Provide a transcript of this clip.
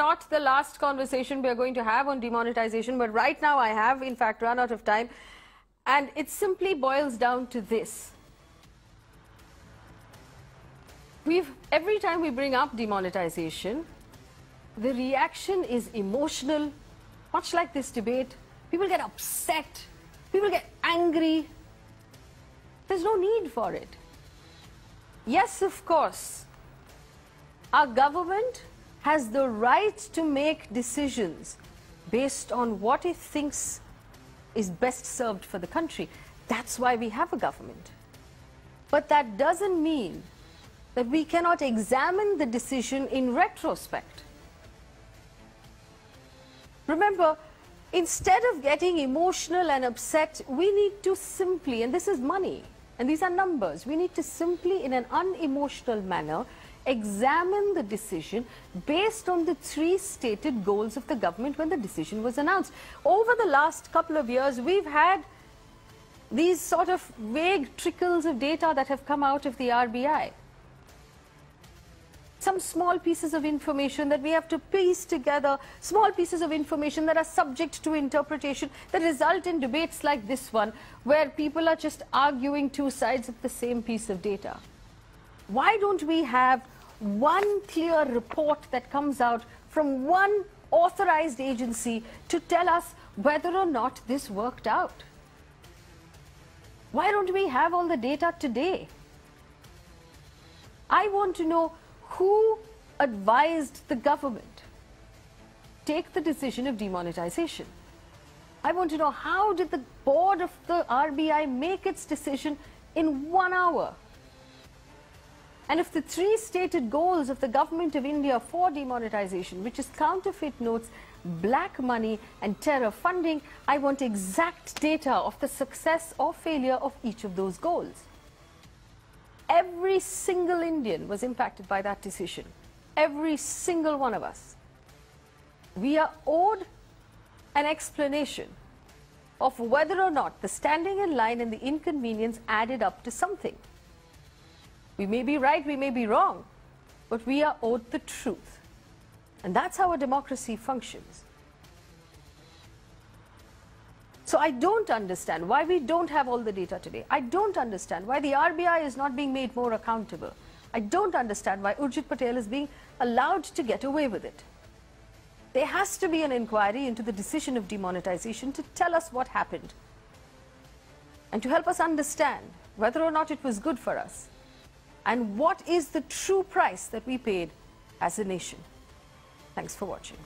not the last conversation we are going to have on demonetization, but right now I have, in fact, run out of time. And it simply boils down to this. Every time we bring up demonetization, the reaction is emotional, much like this debate. People get upset, people get angry. There's no need for it. Yes, of course, our government has the right to make decisions based on what it thinks is best served for the country. That's why we have a government. But that doesn't mean that we cannot examine the decision in retrospect. Remember, instead of getting emotional and upset, we need to simply, and this is money, and these are numbers, we need to simply, in an unemotional manner, examine the decision based on the three stated goals of the government when the decision was announced. Over the last couple of years, we've had these sort of vague trickles of data that have come out of the RBI. Some small pieces of information that we have to piece together, small pieces of information that are subject to interpretation, that result in debates like this one, where people are just arguing two sides of the same piece of data. Why don't we have one clear report that comes out from one authorized agency to tell us whether or not this worked out? Why don't we have all the data today? I want to know who advised the government take the decision of demonetization. I want to know, how did the board of the RBI make its decision in 1 hour? And if the three stated goals of the government of India for demonetization, which is counterfeit notes, black money and terror funding, I want exact data of the success or failure of each of those goals. Every single Indian was impacted by that decision. Every single one of us. We are owed an explanation of whether or not the standing in line and the inconvenience added up to something. We may be right, we may be wrong, but we are owed the truth. And that's how a democracy functions. So I don't understand why we don't have all the data today. I don't understand why the RBI is not being made more accountable. I don't understand why Urjit Patel is being allowed to get away with it. There has to be an inquiry into the decision of demonetization to tell us what happened and to help us understand whether or not it was good for us and what is the true price that we paid as a nation. Thanks for watching.